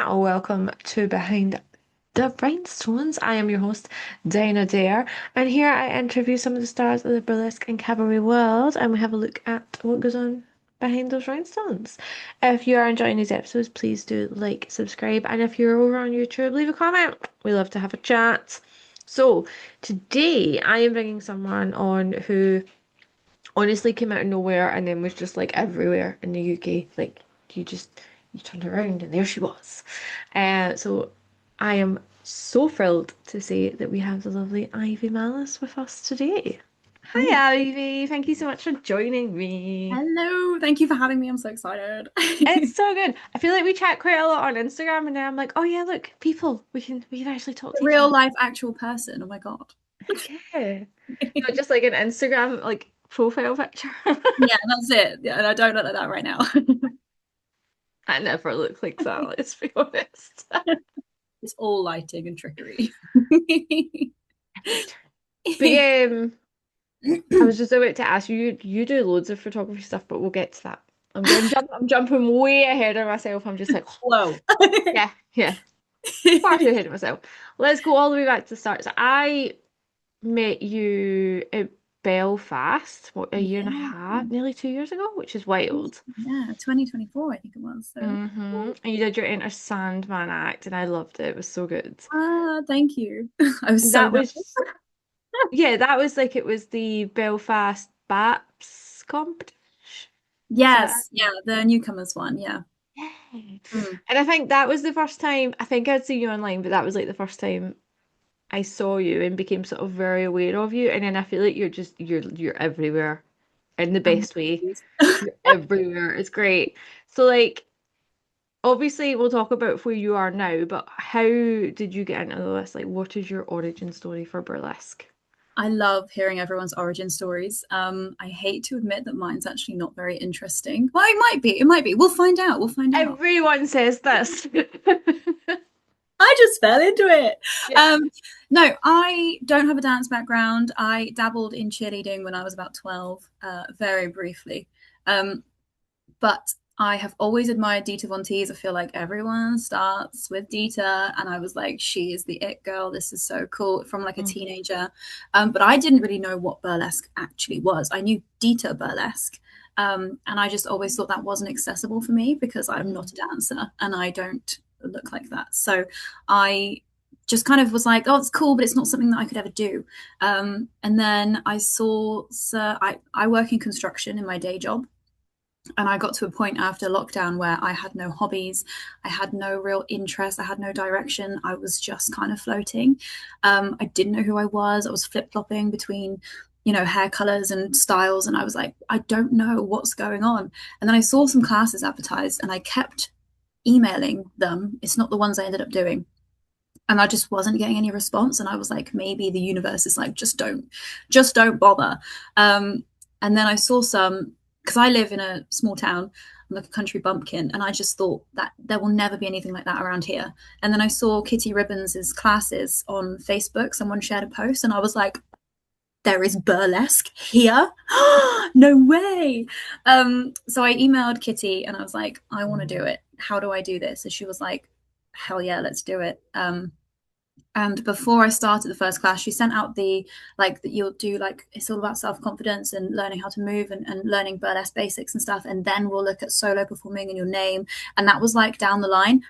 or welcome to Behind the Rhinestones. I am your host, Dinah Dare, and here I interview some of the stars of the burlesque and cabaret world, and we have a look at what goes on behind those rhinestones. If you are enjoying these episodes, please do like, subscribe, and if you're over on YouTube, leave a comment. We love to have a chat. So, today I am bringing someone on who honestly came out of nowhere and then was just like everywhere in the UK. Like you turned around and there she was. So I am so thrilled to say that we have the lovely Ivy Malice with us today. Oh, Hi Ivy, thank you so much for joining me. hello. Thank you for having me. I'm so excited. It's so good. I feel like we chat quite a lot on Instagram and then I'm like, oh yeah, look, people, we can actually talk to each Real other. life, actual person. Oh my God. Yeah. Not just like an Instagram like profile picture. Yeah, that's it. Yeah, and I don't look like that right now. I never look like that, let's be honest. It's all lighting and trickery. Every time. But I was just about to ask you, you do loads of photography stuff, but we'll get to that. I'm jumping way ahead of myself. I'm just like, Whoa. yeah, yeah, far too ahead of myself. Let's go all the way back to the start. So I met you at Belfast, what, a year and a Yeah. half, nearly 2 years ago, which is wild. Yeah, 2024, I think it was. So, And you did your Enter Sandman act, and I loved it. It was so good. thank you. I was so That nervous. was Yeah, that was like it was the Belfast Baps competition. Is that Yes, yeah, the newcomers one. Yeah. Yay. Mm. And I think that was the first time I think I'd seen you online, but that was like the first time I saw you and became sort of very aware of you. And then I feel like you're everywhere in the Um, best way. You're everywhere. It's great. So like obviously we'll talk about where you are now, but how did you get into this? Like what is your origin story for burlesque? I love hearing everyone's origin stories. I hate to admit that mine's actually not very interesting. Well, it might be. It might be. We'll find out. We'll find out. Everyone says this. I just fell into it. Yeah. Um, no, I don't have a dance background. I dabbled in cheerleading when I was about 12, very briefly. Um, but I have always admired Dita Von Teese. I feel like everyone starts with Dita, and I was like, she is the it girl. This is so cool from like a Mhm. teenager. But I didn't really know what burlesque actually was. I knew Dita burlesque, and I just always thought that wasn't accessible for me because I'm not Mhm. a dancer and I don't look like that. So I just kind of was like, oh, it's cool, but it's not something that I could ever do. And then I saw, so I work in construction in my day job. And I got to a point after lockdown where I had no hobbies, I had no real interest, I had no direction. I was just kind of floating. I didn't know who I was. I was flip flopping between, hair colors and styles, and I was like, I don't know what's going on. And then I saw some classes advertised, and I kept emailing them. It's not the ones I ended up doing. And I just wasn't getting any response. And I was like, maybe the universe is like, just don't bother. And then I saw some, because I live in a small town, I'm like a country bumpkin, and I just thought that there will never be anything like that around here. And then I saw Kitty Ribbons's classes on Facebook. Someone shared a post, and I was like, there is burlesque here. No way. So I emailed Kitty and I was like, I want to do it. How do I do this? And she was like, hell yeah, let's do it. And before I started the first class, she sent out the like that you'll do like it's all about self-confidence and learning how to move and learning burlesque basics and stuff. And then we'll look at solo performing and your name. And that was like down the line,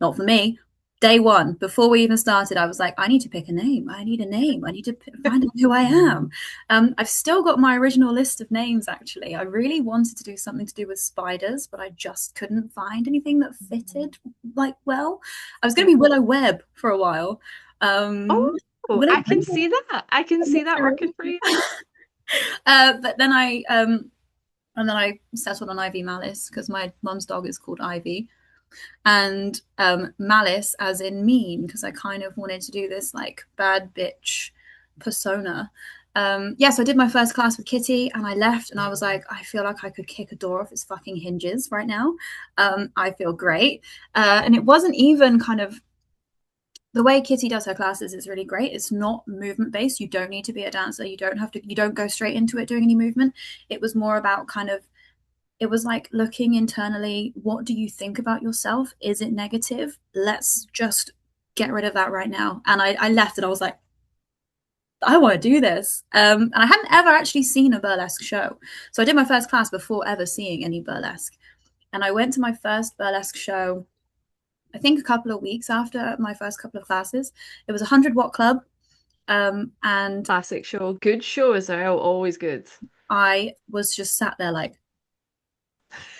not for me. Day one, before we even started, I was like, I need to pick a name. I need a name. I need to find out who I am. I've still got my original list of names, actually. I really wanted to do something to do with spiders, but I just couldn't find anything that fitted like well. I was going to be Willow Webb for a while. Oh, Willow I can see that. I can see that working for you. but then I settled on Ivy Malice because my mum's dog is called Ivy, and malice as in mean because I kind of wanted to do this like bad bitch persona. So I did my first class with Kitty and I left and I was like, I feel like I could kick a door off its fucking hinges right now. I feel great. And it wasn't even kind of the way Kitty does her classes is really great. It's not movement based. You don't need to be a dancer. You don't go straight into it doing any movement. It was more about kind of it was like looking internally. What do you think about yourself? Is it negative? Let's just get rid of that right now. And I left and I was like, I want to do this. And I hadn't ever actually seen a burlesque show. So I did my first class before ever seeing any burlesque. And I went to my first burlesque show, I think a couple of weeks after my first couple of classes. It was a 100 watt club. And Classic show. Good show as well. Always good. I was just sat there like,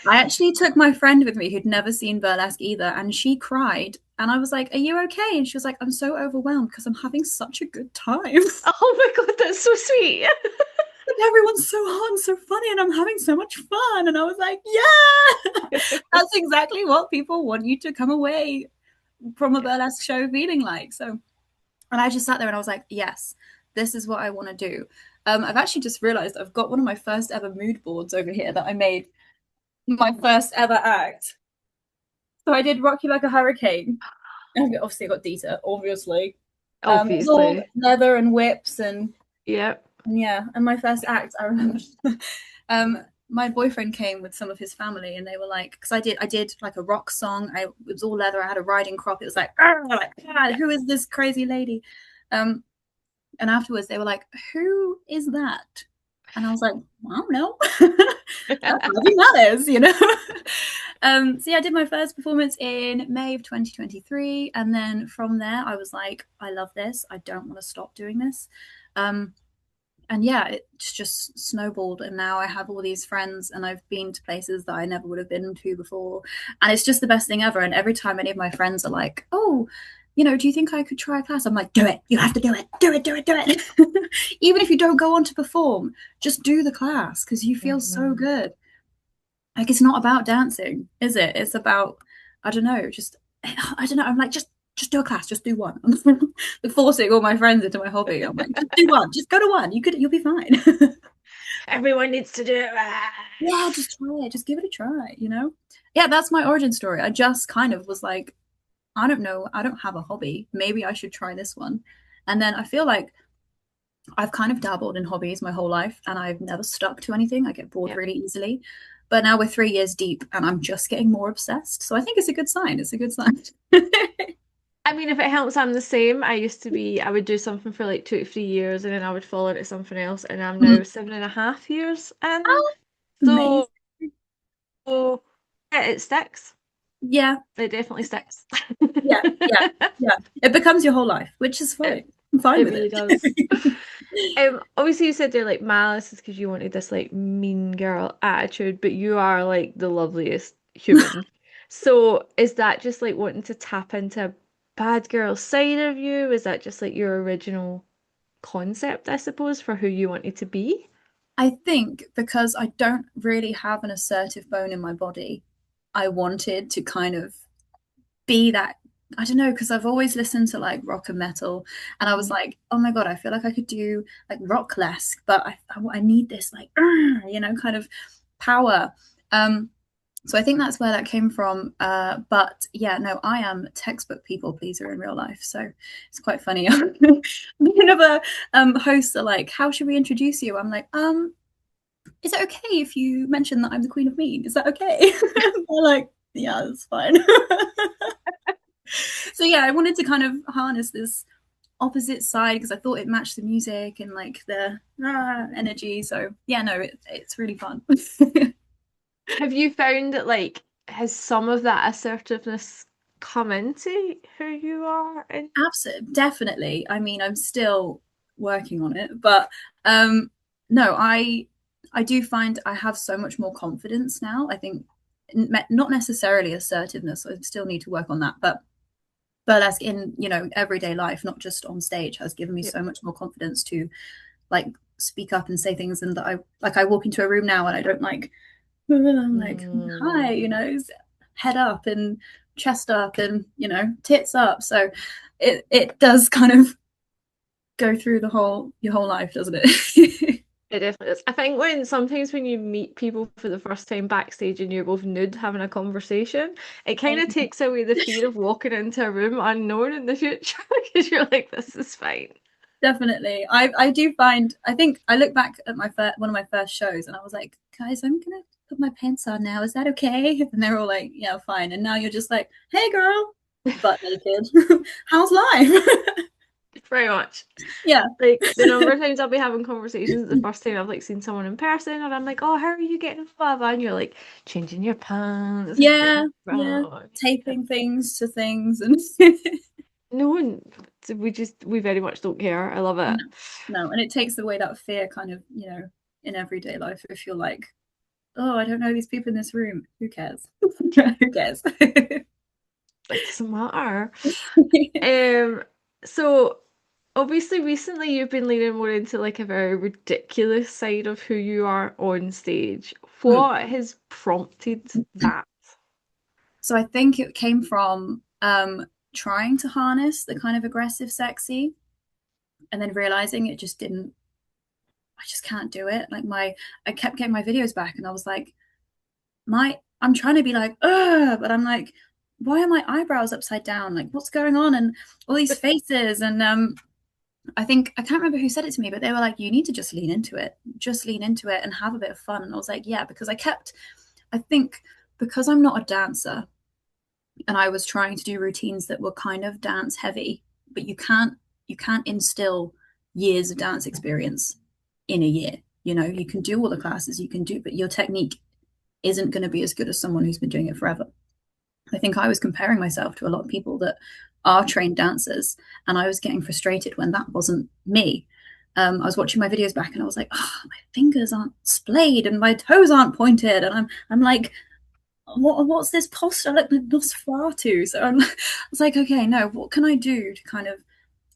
I actually took my friend with me who'd never seen burlesque either, and she cried. And I was like, "Are you okay?" And she was like, "I'm so overwhelmed because I'm having such a good time. Oh my God, that's so sweet. Like everyone's so hot and so funny, and I'm having so much fun." And I was like, "Yeah, that's exactly what people want you to come away from a Yeah. burlesque show feeling like." So, and I just sat there and I was like, "Yes, this is what I want to do." I've actually just realized I've got one of my first ever mood boards over here that I made my first ever act. So I did Rock You Like a Hurricane. And obviously, I got Dieter, obviously. It's all Obviously. leather and whips Yep. and yeah. And my first act, I remember, my boyfriend came with some of his family, and they were like, because I did like a rock song. It was all leather. I had a riding crop. It was like, God, Yeah. who is this crazy lady? Um, and afterwards, they were like, "Who is that?" And I was like, "I don't know." That's Ivy Malice, you know. So yeah, I did my first performance in May of 2023, and then from there, I was like, "I love this. I don't want to stop doing this." Um, and yeah, it's just snowballed, and now I have all these friends, and I've been to places that I never would have been to before, and it's just the best thing ever. And every time any of my friends are like, "Oh, do you think I could try a class?" I'm like, "Do it. You have to do it. Do it. Do it. Do it." Even if you don't go on to perform, just do the class because you feel so Mhm. good. Like it's not about dancing, is it? It's about, I don't know, just I don't know. I'm like, just do a class, just do one. I'm forcing all my friends into my hobby. I'm like, just do one, just go to one. You'll be fine. Everyone needs to do it. Ah. Yeah, just try it. Just give it a try. Yeah, that's my origin story. I just kind of was like, I don't know, I don't have a hobby. Maybe I should try this one. And then I feel like I've kind of dabbled in hobbies my whole life and I've never stuck to anything. I get bored Yep. really easily. But now we're 3 years deep and I'm just getting more obsessed. So I think it's a good sign. It's a good sign. I mean, if it helps, I'm the same. I would do something for like 2 to 3 years and then I would fall into something else. And I'm now 7.5 years in. Oh, amazing. So, yeah, it sticks. Yeah, It definitely sticks. yeah, yeah, yeah. It becomes your whole life, which is It, fine. I'm fine it with really does. it. Obviously you said they're like malice is because you wanted this like mean girl attitude, but you are like the loveliest human. So is that just like wanting to tap into a bad girl side of you? Is that just like your original concept, I suppose, for who you wanted to be? I think because I don't really have an assertive bone in my body, I wanted to kind of be that. I don't know, because I've always listened to like rock and metal, and I was Mhm. like, oh my god, I feel like I could do like rock-less, but I need this like kind of power. So I think that's where that came from. But yeah, no, I am a textbook people pleaser in real life, so it's quite funny. Whenever hosts are like, "How should we introduce you?" I'm like, is it okay if you mention that I'm the Queen of Mean? Is that okay? They're like, yeah, that's fine. So yeah, I wanted to kind of harness this opposite side because I thought it matched the music and like the energy. So yeah, no, it's really fun. Have you found that like has some of that assertiveness come into who you are? And Absolutely, definitely. I mean, I'm still working on it, but no, I do find I have so much more confidence now. I think not necessarily assertiveness. I still need to work on that, but burlesque in everyday life, not just on stage, has given me yep. so much more confidence to like speak up and say things, and that I walk into a room now and I don't like I'm like Mm. hi, head up and chest up and tits up. So it does kind of go through the whole your whole life, doesn't it? It definitely is. I think sometimes when you meet people for the first time backstage and you're both nude having a conversation, it kind of takes away the fear of walking into a room unknown in the future because you're like, this is fine. Definitely. I do find, I think I look back at one of my first shows and I was like, guys, I'm gonna put my pants on now. Is that okay? And they're all like, yeah, fine. And now you're just like, hey, girl, butt naked. How's life? Very much. Yeah. Like the number of times I'll be having conversations the first time I've like seen someone in person, and I'm like, "Oh, how are you getting on, blah, blah," and you're like changing your pants and Yeah. getting Yeah. wrong. Taping things to things and No one, we very much don't care. I love it. no, no. And it takes away that fear kind of, in everyday life. If you're like, oh, I don't know these people in this room, who cares? Who cares? Like doesn't matter. Um, so obviously recently you've been leaning more into like a very ridiculous side of who you are on stage. Mm. What has prompted that? So I think it came from trying to harness the kind of aggressive sexy and then realizing it just didn't, I just can't do it. I kept getting my videos back and I was like, I'm trying to be like, ugh, but I'm like, why are my eyebrows upside down? Like, what's going on? And all these faces. And I think, I can't remember who said it to me, but they were like, you need to just lean into it and have a bit of fun. And I was like, yeah, because I think because I'm not a dancer and I was trying to do routines that were kind of dance heavy, but you can't instill years of dance experience in a year. You can do all the classes you can do, but your technique isn't going to be as good as someone who's been doing it forever. I think I was comparing myself to a lot of people that are trained dancers, and I was getting frustrated when that wasn't me. I was watching my videos back, and I was like, "Oh, my fingers aren't splayed, and my toes aren't pointed," and I'm like, "What's this posture? I look like Nosferatu." So I was like, "Okay, no, what can I do to kind of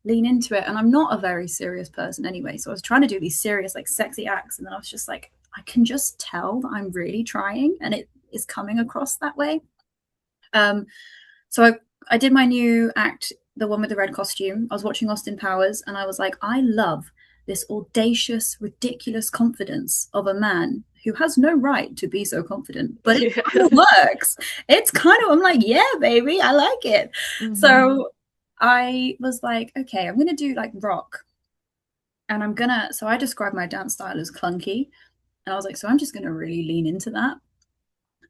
lean into it?" And I'm not a very serious person anyway, so I was trying to do these serious, like, sexy acts, and then I was just like, I can just tell that I'm really trying, and it is coming across that way. Um, so I did my new act, the one with the red costume. I was watching Austin Powers, and I was like, I love this audacious, ridiculous confidence of a man who has no right to be so confident, but it kind of works. It's kind of, I'm like, yeah, baby, I like it. Hmm. So I was like, okay, I'm gonna do like rock, and so I described my dance style as clunky, and I was like, so I'm just gonna really lean into that,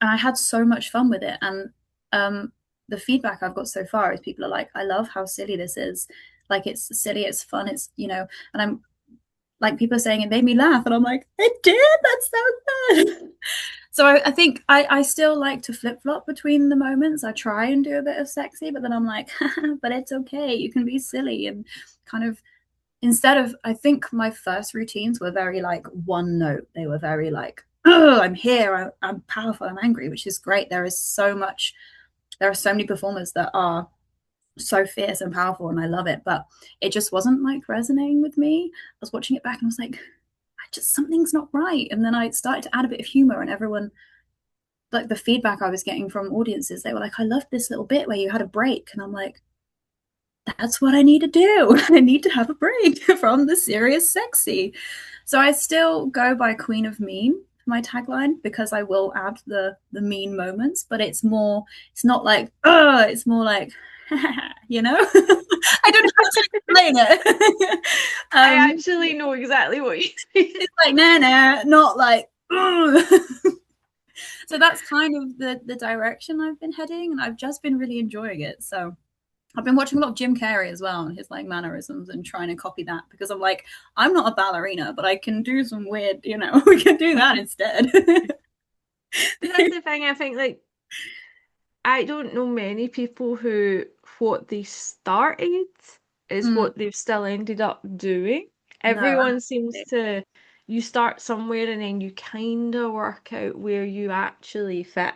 and I had so much fun with it. And um, the feedback I've got so far is people are like, I love how silly this is. Like, it's silly, it's fun, and I'm like, people are saying it made me laugh, and I'm like, it did. That's so good. So I think I still like to flip flop between the moments. I try and do a bit of sexy, but then I'm like, but it's okay. You can be silly and kind of instead of, I think my first routines were very like one note. They were very like, oh, I'm here, I'm powerful, I'm angry, which is great. There are so many performers that are so fierce and powerful, and I love it, but it just wasn't like resonating with me. I was watching it back and I was like, I just, something's not right. And then I started to add a bit of humor, and everyone, like, the feedback I was getting from audiences, they were like, I loved this little bit where you had a break. And I'm like, that's what I need to do. I need to have a break from the serious sexy. So I still go by Queen of Mean for my tagline, because I will add the mean moments, but it's not like, oh, it's more like, I don't have to explain it. I um, actually know exactly what you mean. it's like, nah, nah, not like, so that's kind of the direction I've been heading, and I've just been really enjoying it. So I've been watching a lot of Jim Carrey as well, and his like mannerisms, and trying to copy that, because I'm like, I'm not a ballerina, but I can do some weird, we can do that instead. That's the thing. I think like I don't know many people who what they started is Mm, what they've still ended up doing. no, Everyone seems absolutely. to, you start somewhere and then you kind of work out where you actually fit.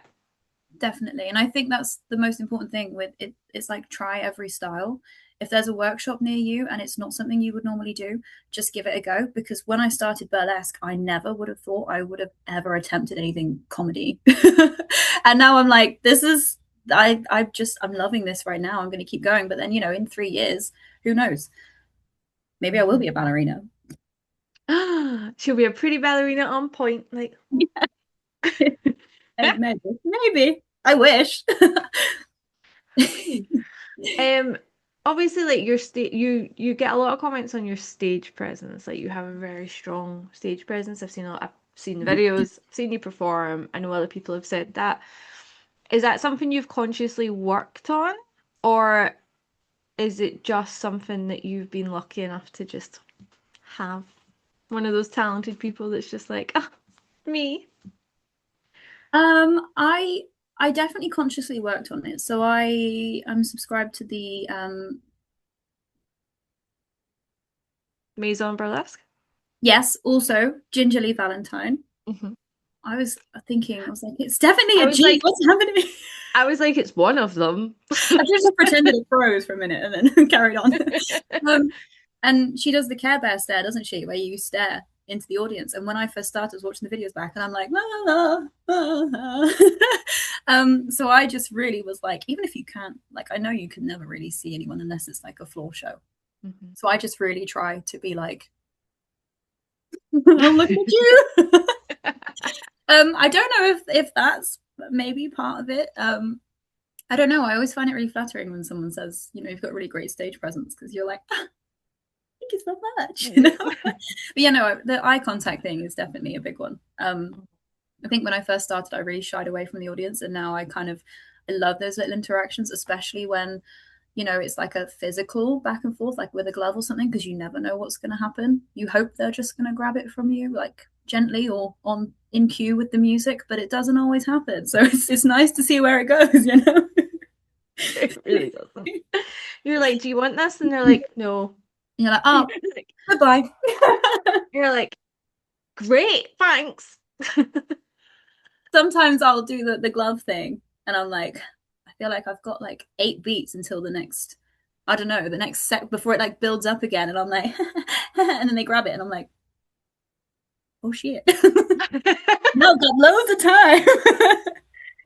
Definitely. And I think that's the most important thing with it. It's like, try every style. If there's a workshop near you and it's not something you would normally do, just give it a go. Because when I started burlesque, I never would have thought I would have ever attempted anything comedy. And now I'm like, I'm loving this right now. I'm going to keep going. But then, in 3 years, who knows? Maybe I will be a ballerina. She'll be a pretty ballerina on point. Like, Maybe. I wish. um, obviously, like your stage, you get a lot of comments on your stage presence. Like you have a very strong stage presence. I've seen a lot of seen the videos, seen you perform. I know other people have said that. Is that something you've consciously worked on, or is it just something that you've been lucky enough to just have? One of those talented people that's just like, ah, me. I definitely consciously worked on it. So I am subscribed to the Maison Burlesque. yes, also Gingerly Valentine. Hmm. I was thinking, I was like, it's definitely I a was G. like, What's happening? I was like, it's one of them. I just pretended it froze for a minute and then carried on. Um, and she does the Care Bear stare, doesn't she? Where you stare into the audience. And when I first started, I was watching the videos back, and I'm like, ah, ah, ah. So I just really was like, even if you can't, like, I know you can never really see anyone unless it's like a floor show. Mhm. So I just really try to be like, oh, look at you. I don't know if that's maybe part of it. I don't know. I always find it really flattering when someone says, you've got really great stage presence because you're like, ah, thank you so much. But yeah, no, the eye contact thing is definitely a big one. I think when I first started, I really shied away from the audience, and now I love those little interactions, especially when it's like a physical back and forth, like with a glove or something, because you never know what's going to happen. You hope they're just going to grab it from you, like gently or on in cue with the music, but it doesn't always happen. So it's nice to see where it goes. It really doesn't. You're like, do you want this? And they're like, no. And you're like, You're oh, like, goodbye. you're like, great, thanks. Sometimes I'll do the glove thing, and I'm like, I feel like I've got like 8 beats until the next, I don't know, the next sec before it like builds up again, and I'm like, and then they grab it, and I'm like, oh shit, no, I've got loads of time.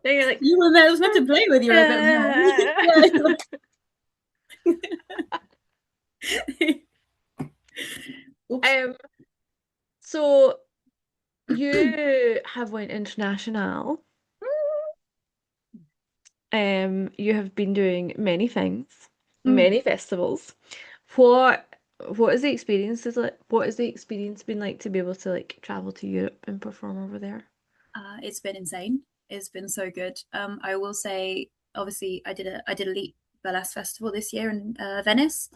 Then you're like, You were meant to play with you a bit more. Yeah. Oops. so you have went international. You have been doing many things, Mm. many festivals. What what is the experience is like? What has the experience been like to be able to like travel to Europe and perform over there? It's been insane. It's been so good. I will say, obviously, I did a Elite Burlesque Festival this year in Venice.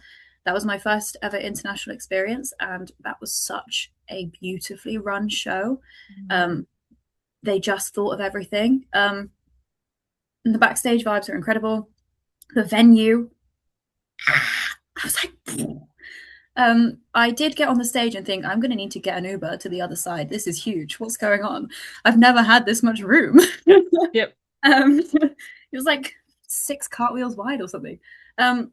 That was my first ever international experience, and that was such a beautifully run show. Mhm. Um, they just thought of everything. And the backstage vibes are incredible. The venue, I was like, I did get on the stage and think, I'm going to need to get an Uber to the other side. This is huge. What's going on? I've never had this much room. Yep. It was like 6 cartwheels wide or something. And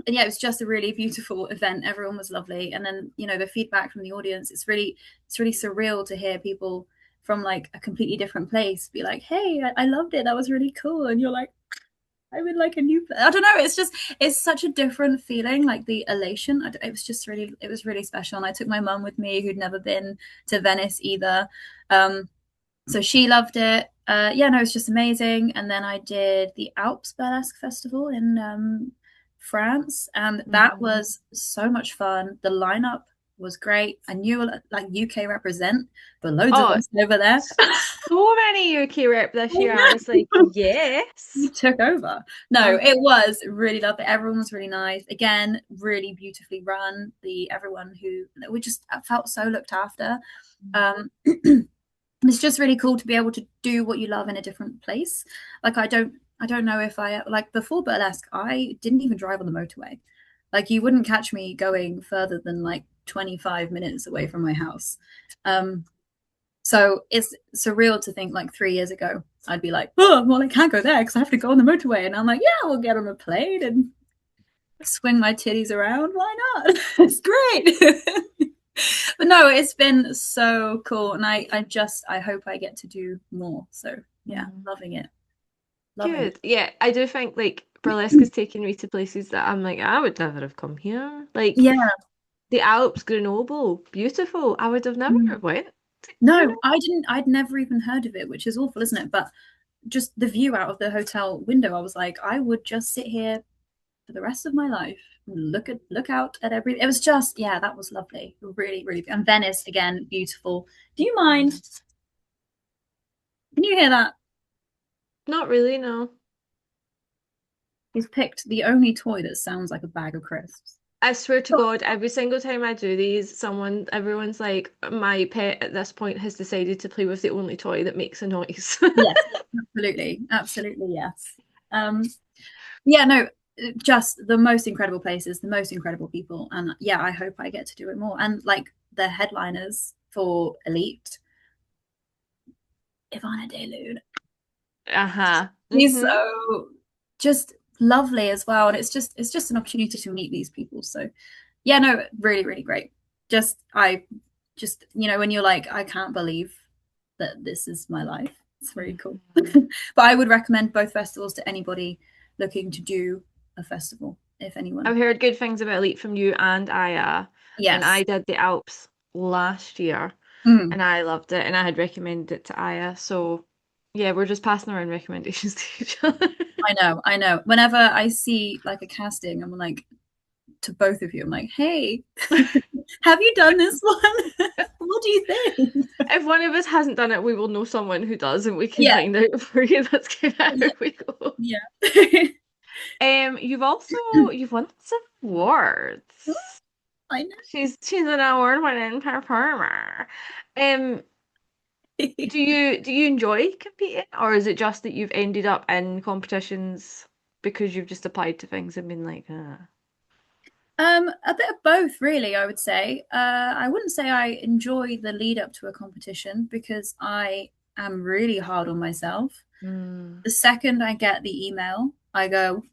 yeah, it was just a really beautiful event. Everyone was lovely, and then the feedback from the audience. It's really surreal to hear people from like a completely different place be like, "Hey, I loved it. That was really cool," and you're like, I'm in like a new place. I don't know. It's such a different feeling, like the elation. It was really special. And I took my mum with me, who'd never been to Venice either. Um, so she loved it. Yeah, no, it's just amazing. And then I did the Alps Burlesque Festival in France, and that Mhm. was so much fun. The lineup was great. I knew like UK represent, but loads of Oh, us over there. so many UK rep this year. I was like, You yes. took over. No, Uh-huh. it was really lovely. Everyone was really nice. Again, really beautifully run. The everyone who we just felt so looked after. Um, it's just really cool to be able to do what you love in a different place. Like I don't know if I like before burlesque, I didn't even drive on the motorway. Like you wouldn't catch me going further than like 25 minutes away from my house. Um, so it's surreal to think like 3 years ago, I'd be like, oh, well, I can't go there because I have to go on the motorway. And I'm like, yeah, we'll get on a plane and swing my titties around. Why not? It's great. But no, it's been so cool. And I hope I get to do more. So yeah, Mhm. loving it. Loving Good. Yeah, I do think like burlesque has taken me to places that I'm like, I would never have come here. it. Like Yeah. the Alps, Grenoble, beautiful. I would have never Mm. went there. No, I didn't. I'd never even heard of it, which is awful, isn't it? But just the view out of the hotel window, I was like, I would just sit here for the rest of my life. Look out at every. It was just, yeah, that was lovely, really, really. And Venice again, beautiful. Do you mind? Can you hear that? Not really, no. He's picked the only toy that sounds like a bag of crisps. I swear to God, every single time I do these, everyone's like, my pet at this point has decided to play with the only toy that makes a noise. Yes, absolutely, absolutely, yes. Um, yeah, no, just the most incredible places, the most incredible people, and yeah, I hope I get to do it more. And like the headliners for Elite, Ivana Delune, Uh-huh. he's Mm-hmm. so just lovely as well, and it's just an opportunity to meet these people. So yeah, no, really, really great. I just when you're like, I can't believe that this is my life. It's really cool. Mhm. But I would recommend both festivals to anybody looking to do a festival, if anyone. I've heard good things about Elite from you and Aya, and Yes. I did the Alps last year, Mm. and I loved it, and I had recommended it to Aya, so yeah, we're just passing around recommendations to each other. I know, I know. Whenever I see like a casting, I'm like to both of you, I'm like, hey, have you done this one? What do you think? If one of us hasn't done it, we will know someone who does, and we can Yeah, find out for you. That's kind of how yeah, we go. yeah. You've won some awards. I know. She's an award-winning performer. Um, do you enjoy competing, or is it just that you've ended up in competitions because you've just applied to things and been like, A bit of both, really, I would say. I wouldn't say I enjoy the lead up to a competition because I am really hard on myself. mm, The second I get the email, I go,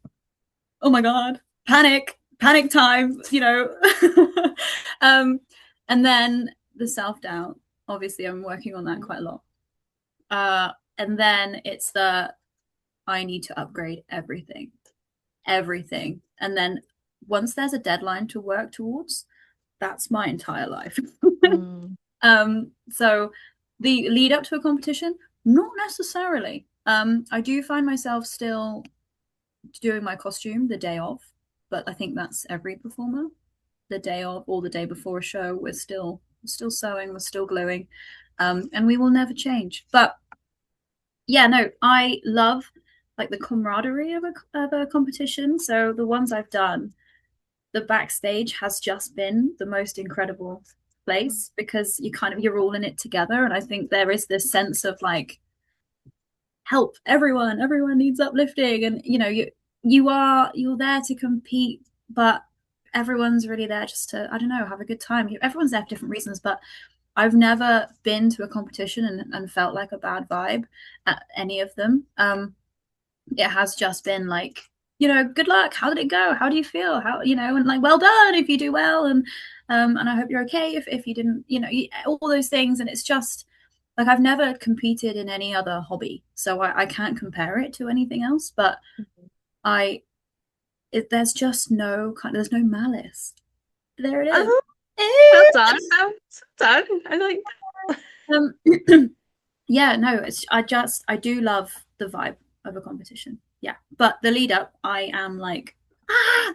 oh my God, panic time, um, and then the self doubt. Obviously, I'm working on that quite a lot. And then it's the I need to upgrade everything. And then once there's a deadline to work towards, that's my entire life. mm, So the lead up to a competition, not necessarily. I do find myself still doing my costume the day of, but I think that's every performer. The day of or the day before a show, we're still sewing, we're still gluing, and we will never change. But yeah, no, I love like the camaraderie of a competition. So the ones I've done, the backstage has just been the most incredible place because you're all in it together, and I think there is this sense of like help everyone needs uplifting, and you're there to compete, but everyone's really there just to, I don't know, have a good time. Everyone's there for different reasons, but I've never been to a competition and felt like a bad vibe at any of them. It has just been like, good luck, how did it go, how do you feel, how, and like, well done if you do well, and I hope you're okay if you didn't, all those things. And it's just like, I've never competed in any other hobby, so I can't compare it to anything else. But I there's just there's no malice. There it is. oh, well done. Well done. I like um yeah, no, I do love the vibe of a competition. Yeah, but the lead up, I am like, ah!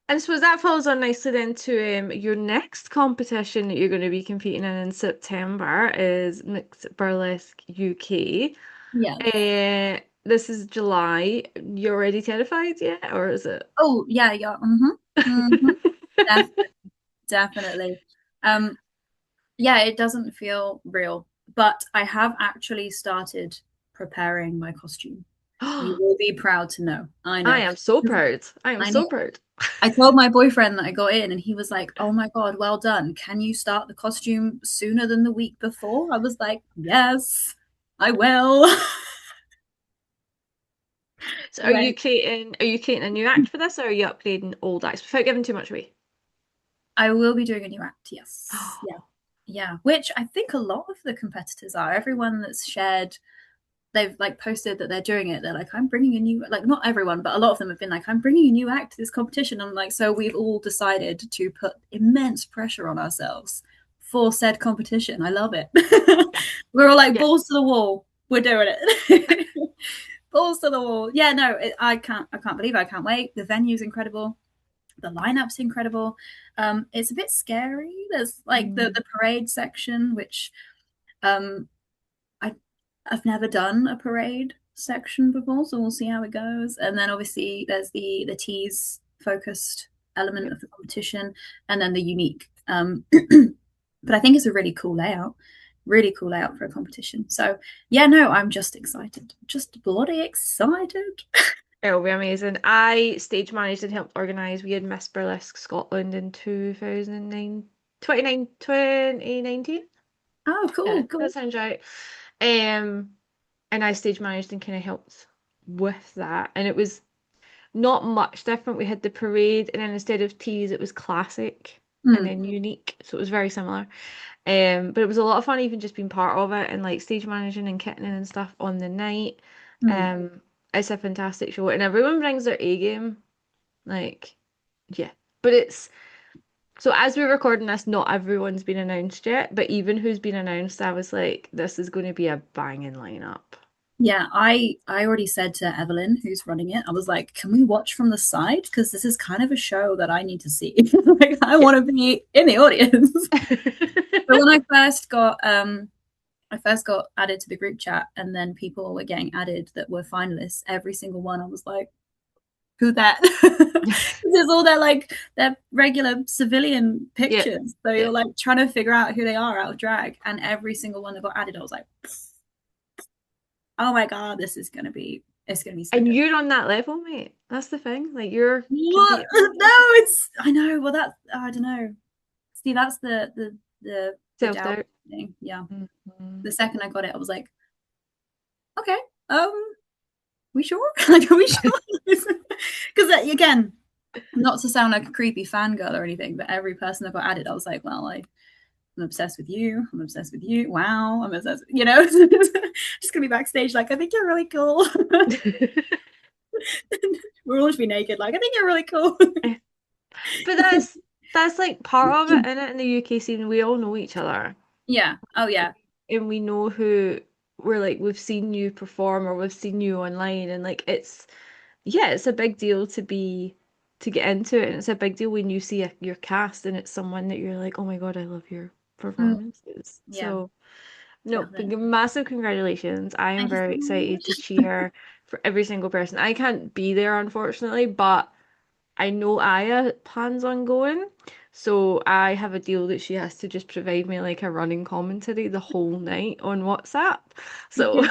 And I suppose that falls on nicely then to your next competition that you're going to be competing in September is Mixed Burlesque UK. Yes. This is July. You're already terrified yet, or is it? Oh yeah, yeah. Def- Definitely. Um, yeah, it doesn't feel real, but I have actually started preparing my costume. You will be proud to know. I I know. am so proud. I am I know. so proud. I told my boyfriend that I got in, and he was like, "Oh my God, well done. Can you start the costume sooner than the week before?" I was like, "Yes, I will." So Yeah, are you creating a new act for this, or are you upgrading old acts without giving too much away? I will be doing a new act. Yes. Yeah. Yeah. Which I think a lot of the competitors are. Everyone that's shared, they've like posted that they're doing it. They're like, I'm bringing a new, like, not everyone, but a lot of them have been like, I'm bringing a new act to this competition. I'm like, so we've all decided to put immense pressure on ourselves for said competition. I love it. We're all like Yeah. balls to the wall. We're doing it. balls to the wall. Yeah, no, I can't believe it. I can't wait. The venue's incredible. The lineup's incredible. It's a bit scary. There's like Mm. the parade section, which um, I I've never done a parade section before, so we'll see how it goes. And then obviously there's the tease focused element Yep. of the competition, and then the unique. But I think it's a really cool layout for a competition. So yeah, no, I'm just excited, just bloody excited. It'll be amazing. I stage managed and helped organise. We had Miss Burlesque Scotland in 2009, 2019. Oh, Yeah, cool, that cool. sounds right. Um, and I stage managed and kind of helped with that. And it was not much different. We had the parade, and then instead of teas, it was classic and Mm, then unique. So it was very similar. But it was a lot of fun even just being part of it and like stage managing and kitting and stuff on the night. mm. Um, it's a fantastic show, and everyone brings their A game. Like, yeah. But it's so as we're recording this, not everyone's been announced yet. But even who's been announced, I was like, this is going to be a banging lineup. Yeah, I already said to Evelyn, who's running it, I was like, can we watch from the side? Because this is kind of a show that I need to see. Like, I Yeah. want to be in the audience. But when I first got added to the group chat, and then people were getting added that were finalists. Every single one, I was like, "Who that?" There's all their regular civilian Yeah, pictures, so yeah. you're like trying to figure out who they are out of drag. And every single one that got added, I was like, "Oh my god, this is gonna be it's gonna be so And good." you're on that level, mate. That's the thing. Like you're What? competing No, against it's I know. Well, that's I don't know. See, that's the doubt self-doubt. thing. Yeah. Mhm. The second I got it, I was like, okay, um, we sure? Like, are we sure? Because again, not to sound like a creepy fangirl or anything, but every person that got added, I was like, well, I'm obsessed with you. I'm obsessed with you. Wow, I'm obsessed. Just gonna be backstage, like, I think you're really cool. We're all just be naked, like, I think you're really cool. But that's like part of it, in it in the UK scene. We all know each other. Yeah. Oh yeah. And we know who we're like we've seen you perform or we've seen you online and like it's yeah, it's a big deal to get into it and it's a big deal when you see your cast and it's someone that you're like, oh my God, I love your Mm, performances. yeah. So no, but Definitely. massive congratulations. I am Thank you very so excited to much. cheer for every single person. I can't be there unfortunately, but I know Aya plans on going, so I have a deal that she has to just provide me like a running commentary the whole night on WhatsApp. You So can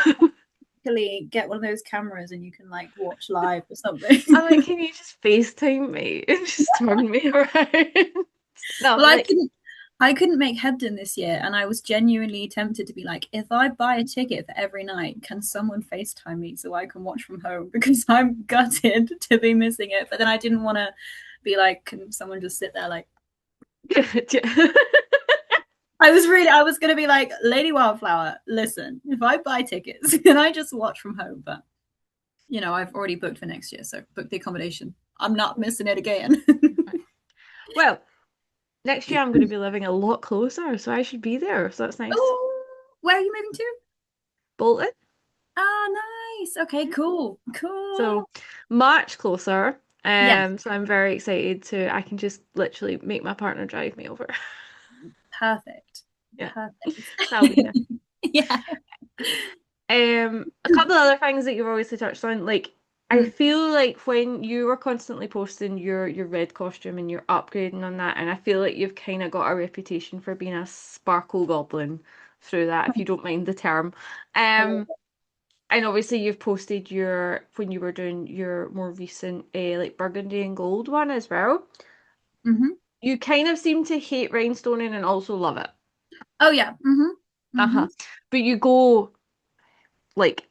actually get one of those cameras and you can like watch live or something. I'm like, can you just FaceTime me and just turn me around? No, I'll Well, be like, I couldn't make Hebden this year, and I was genuinely tempted to be like, if I buy a ticket for every night, can someone FaceTime me so I can watch from home? Because I'm gutted to be missing it. But then I didn't want to be like, can someone just sit there like I was gonna be like, Lady Wildflower, listen, if I buy tickets, can I just watch from home? But I've already booked for next year, so book the accommodation. I'm not missing it again. well, next year I'm going to be living a lot closer, so I should be there. So that's nice. Oh, where are you moving to? Bolton. Ah, nice. Okay, cool. So Cool. much closer. Yes, So I'm very excited to I can just literally make my partner drive me over. perfect. Yeah. Perfect. So I'll be there. Yeah. A couple of other things that you've obviously touched on, like I Mm, feel like when you were constantly posting your red costume and you're upgrading on that, and I feel like you've kind of got a reputation for being a sparkle goblin through that, if you don't mind the term. I love Um, and obviously you've posted your when you were doing your more recent like burgundy and gold one as well. it. You kind of seem to hate rhinestoning and also love it. Oh yeah. Uh-huh. But you go like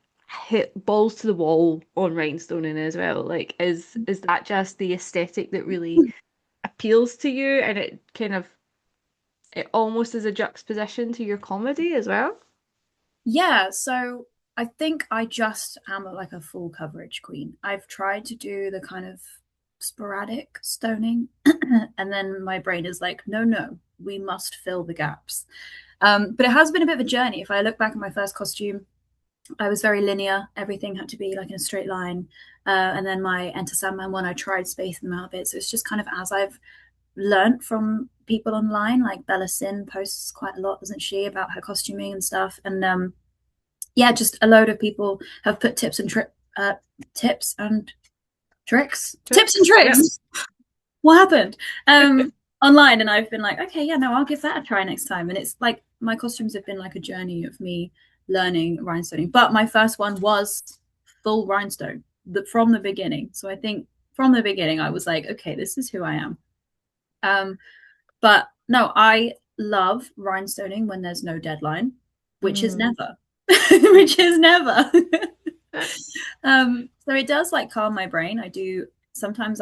hit balls to the wall on rhinestoning as well. Like is that just the aesthetic that really appeals to you and it kind of it almost is a juxtaposition to your comedy as well? Yeah, so I think I just am like a full coverage queen. I've tried to do the kind of sporadic stoning, and then my brain is like, no, no, we must fill the gaps. But it has been a bit of a journey. If I look back at my first costume, I was very linear. Everything had to be like in a straight line. And then my Enter Sandman one, I tried spacing them out a bit. So it's just kind of as I've learnt from people online, like Bella Sin posts quite a lot, doesn't she, about her costuming and stuff. And yeah, just a load of people have put tips and tips and Tricks. Yep. tricks. What happened? Online, and I've been like, okay, yeah, no, I'll give that a try next time. And it's like my costumes have been like a journey of me learning rhinestoning. But my first one was full rhinestone from the beginning. So I think from the beginning I was like, okay, this is who I am. But no, I love rhinestoning when there's no deadline, which is Mm. never, which is never. Yeah. So it does like calm my brain. I do sometimes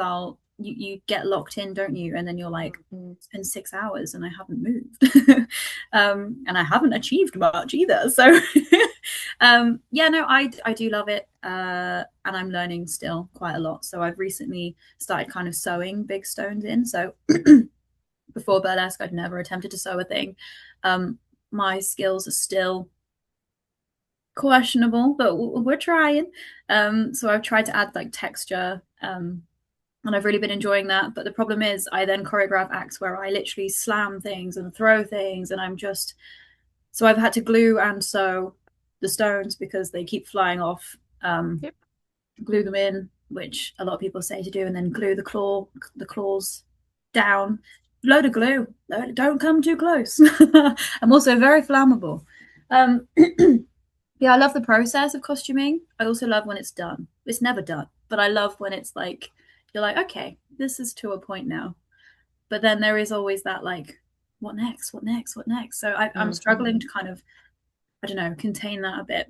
you get locked in, don't you? And then you're like, Mhm. it's been 6 hours and I haven't moved. And I haven't achieved much either. So yeah, no, I do love it. And I'm learning still quite a lot. So I've recently started kind of sewing big stones in. So before burlesque, I'd never attempted to sew a thing. My skills are still questionable, but we're trying. So I've tried to add like texture, and I've really been enjoying that. But the problem is, I then choreograph acts where I literally slam things and throw things, and I'm just so I've had to glue and sew the stones because they keep flying off. Yep. Glue them in, which a lot of people say to do, and then glue the claws down. Load of glue. Don't come too close. I'm also very flammable. Um, yeah, I love the process of costuming. I also love when it's done. It's never done, but I love when it's like you're like, okay, this is to a point now. But then there is always that like, what next? What next? What next? So I'm struggling Mhm. to kind of, I don't know, contain that a bit.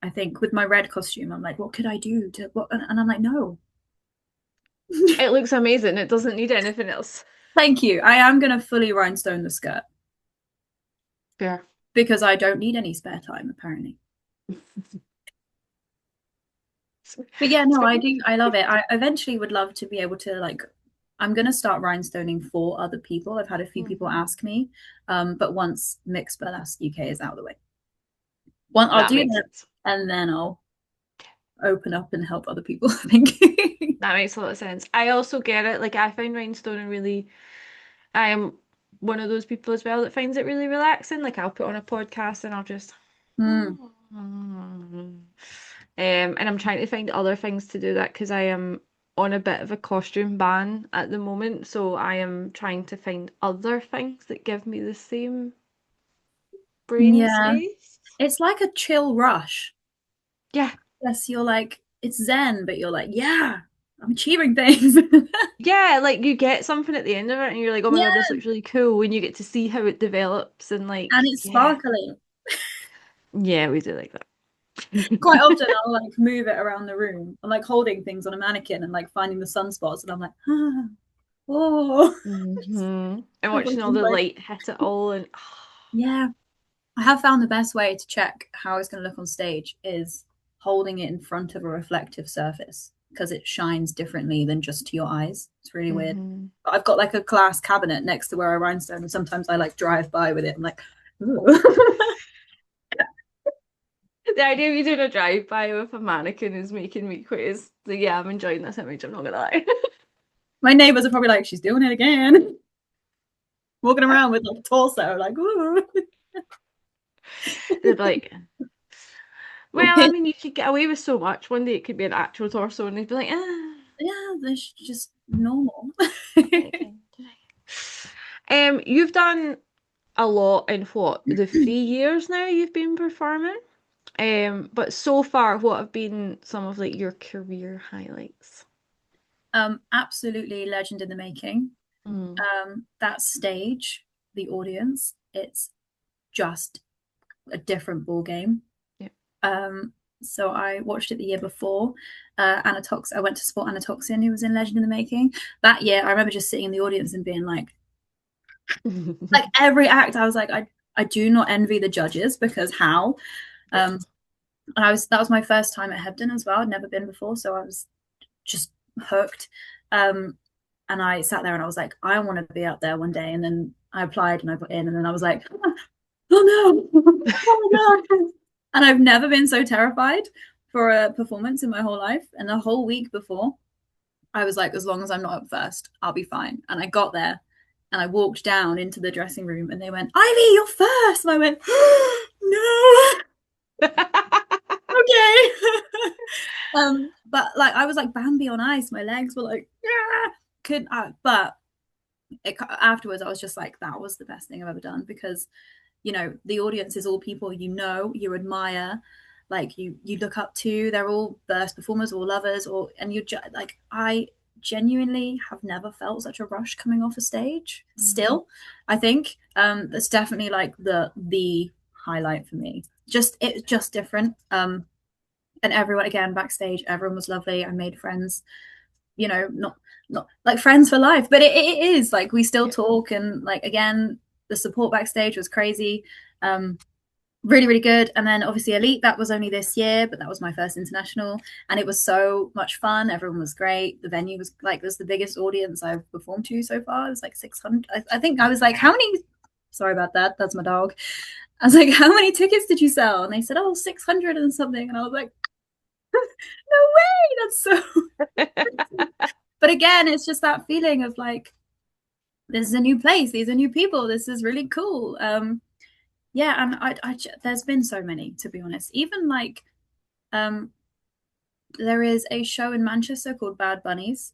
I think with my red costume, I'm like, what could I do to what? And I'm like, no. It looks amazing. It doesn't need anything else. Thank you. I am going to fully rhinestone the skirt Fair. because I don't need any spare time, apparently. But yeah, no, I So, do. I love it. I eventually would love to be able to like. I'm gonna start rhinestoning for other people. I've had a few people mhm. ask me, but once Mixed Burlesque UK is out of the way, one I'll That do makes that, sense. and then I'll open up and help other people. I think. That makes a lot of sense. I also get it. Like I find rhinestoning really, I am one of those people as well that finds it really relaxing. Like I'll put on a podcast and I'll just Mm, and I'm trying to find other things to do that because I am on a bit of a costume ban at the moment. So I am trying to find other things that give me the same brain yeah, space. it's like a chill rush. Yeah. Yes, you're like it's Zen, but you're like, yeah, I'm achieving things. Yeah, like you get something at the end of it and you're like, oh my God, Yeah, this looks really cool when you get to see how it develops and and like, it's yeah. sparkly. Yeah, we do like Quite often that. I'll like move it around the room. I'm like holding things on a mannequin and like finding the sunspots, and I'm like, ah, oh, And watching all everything's the like, light hit it all and yeah. I have found the best way to check how it's going to look on stage is holding it in front of a reflective surface because it shines differently than just to your eyes. It's really weird. Mhm. But I've got like a glass cabinet next to where I rhinestone, and sometimes I like drive by with it. I'm like, The idea of you doing a drive-by with a mannequin is making me quite is yeah, I'm enjoying this image, I'm not gonna lie. my neighbors are probably like, she's doing it again, walking around with like a torso, like, ooh. They'd be like, Little well, I pin. mean you could get away with so much. One day it could be an actual torso and they'd be like, Yeah, they're just normal. okay. You've done a lot in what, the 3 years now you've been performing? But so far, what have been some of like your career highlights? Absolutely legend in the making. Mm, That stage, the audience, it's just a different ball game. yeah. Um, so I watched it the year before. I went to support Anna Toxin, who was in Legend in the Making. That year, I remember just sitting in the audience and being like every act, I was like, I do not envy the judges because how? Yeah. Um, and that was my first time at Hebden as well. I'd never been before, so I was just hooked. Um, and I sat there and I was like, I want to be out there one day. And then I applied and I got in, and then I was like, oh no, oh my god. And I've never been so terrified for a performance in my whole life. And the whole week before, I was like, as long as I'm not up first, I'll be fine. And I got there and I walked down into the dressing room and they went, Ivy, you're first. And I went, no, okay. But like I was like Bambi on ice. My legs were like, yeah, couldn't. But afterwards, I was just like, that was the best thing I've ever done because the audience is all people you admire, like you look up to. They're all burst performers or lovers, and you're like, I genuinely have never felt such a rush coming off a stage. Still, I think that's definitely like the highlight for me. It's just different. And everyone, again, backstage, everyone was lovely. I made friends, not like friends for life, but it is like we still talk. And like, again, the support backstage was crazy. Really, really good. And then obviously Elite, that was only this year, but that was my first international, and it was so much fun. Everyone was great. The venue was like, it was the biggest audience I've performed to so far. It was like 600. I think I was like, how many? Sorry about that. That's my dog. I was like, how many tickets did you sell? And they said, oh, 600 and something. And I was like, no way. That's so. But again, it's just that feeling of like, this is a new place. These are new people. This is really cool. Yeah, and there's been so many, to be honest. Even like, there is a show in Manchester called Bad Bunnies,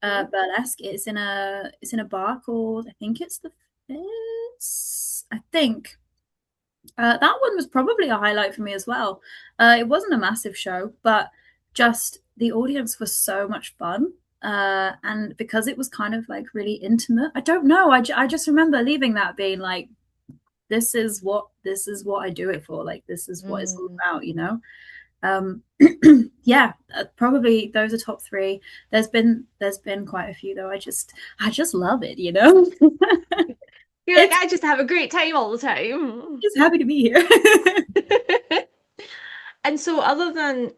burlesque. It's in a bar called, I think it's the Fizz. I think that one was probably a highlight for me as well. It wasn't a massive show, but just the audience was so much fun. And because it was kind of like really intimate, I don't know. I just remember leaving that being like, this is what I do it for. Like, this is what it's all about. Yeah, probably those are top three. There's been quite a few though. I just love it. You're like, It's I just have a great time all the time. just happy to be here. And so, other than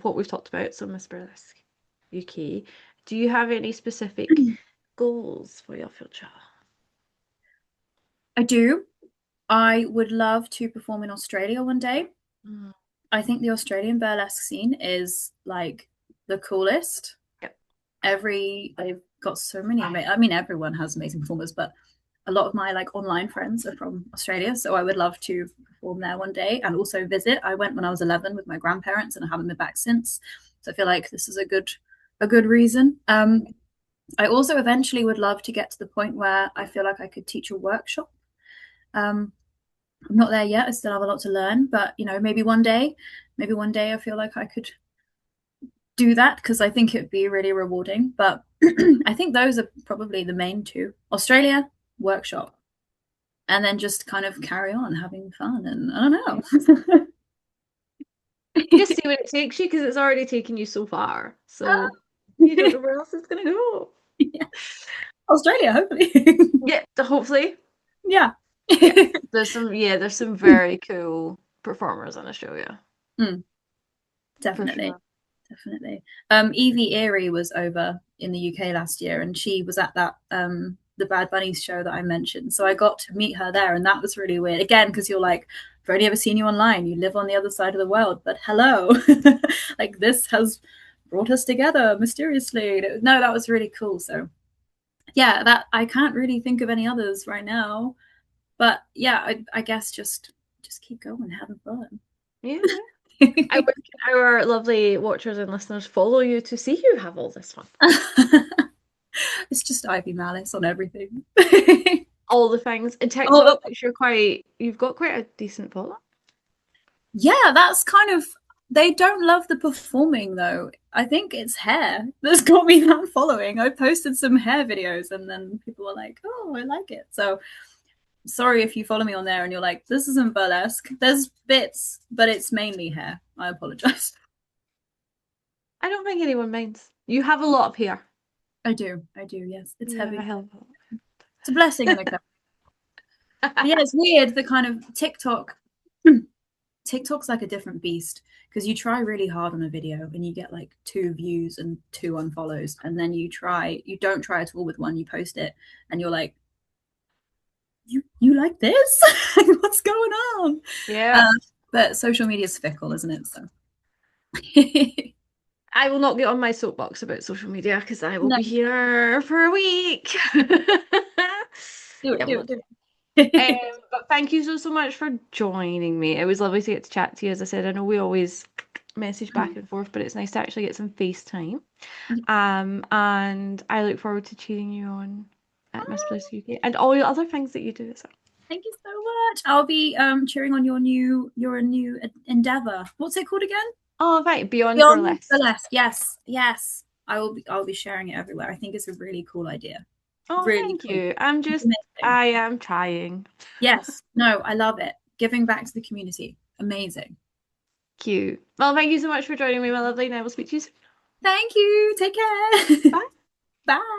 what we've talked about, so Miss Burlesque UK, do you have any specific goals for your future? I do. I would love to perform in Australia one day. Mm. I think the Australian burlesque scene is like the coolest. Yep. They've got so many. I mean, everyone has amazing performers, but a lot of my like online friends are from Australia, so I would love to perform there one day and also visit. I went when I was 11 with my grandparents, and I haven't been back since. So I feel like this is a good reason. I also eventually would love to get to the point where I feel like I could teach a workshop. I'm not there yet. I still have a lot to learn, but maybe one day I feel like I could do that because I think it'd be really rewarding. But I think those are probably the main two: Australia, workshop, and then just kind of carry on having fun. And I don't know. Just see where it takes you because it's already taken you so far. So you don't know where else it's gonna go. Yeah. Australia, hopefully. Yeah, hopefully. Yeah. Yeah. There's some very cool performers in Australia. Mm, For definitely. sure. Definitely. Evie Erie was over in the UK last year, and she was at that the Bad Bunnies show that I mentioned. So I got to meet her there, and that was really weird. Again, because you're like, I've only ever seen you online. You live on the other side of the world, but hello, like this has brought us together mysteriously. No, that was really cool. So yeah, that I can't really think of any others right now. But yeah, I guess just keep going, having fun. Yeah. And where can our lovely watchers and listeners follow you to see you have all this fun? It's just Ivy Malice on everything. All the things. And Oh, TikTok, you've got quite a decent follow. yeah, that's kind of, they don't love the performing though. I think it's hair that's got me that following. I posted some hair videos and then people were like, oh, I like it. So sorry if you follow me on there and you're like, this isn't burlesque. There's bits, but it's mainly hair. I apologize. I don't think anyone minds. You have a lot of hair. I do, yes. It's You have heavy. a hell of a lot. It's a blessing and a curse. But yeah, it's weird, the kind of TikTok's like a different beast because you try really hard on a video and you get like 2 views and 2 unfollows, and then you don't try at all with one, you post it and you're like, you like this? What's going on? Yeah. But social media is fickle, isn't it? So do I will not get on my soapbox about social media because I will no, be here for a week. do Yeah, it, do well, it, do it. but thank you so much for joining me. It was lovely to get to chat to you. As I said, I know we always message back and forth, but it's nice to actually get some FaceTime. And I look forward to cheering you on at Miss Bliss UK and all your other things that you do as well. Thank you so much. I'll be cheering on your new endeavor. What's it called again? Oh, right, Beyond Beyond Burlesque. Celeste. Yes, yes. I'll be sharing it everywhere. I think it's a really cool idea. Oh, Really thank cool. you. Amazing. I am trying. Yes. No, I love it. Giving back to the community. Amazing. Cute. Well, thank you so much for joining me, my lovely, and I will speak to you soon. Thank you. Take care. Bye. Bye.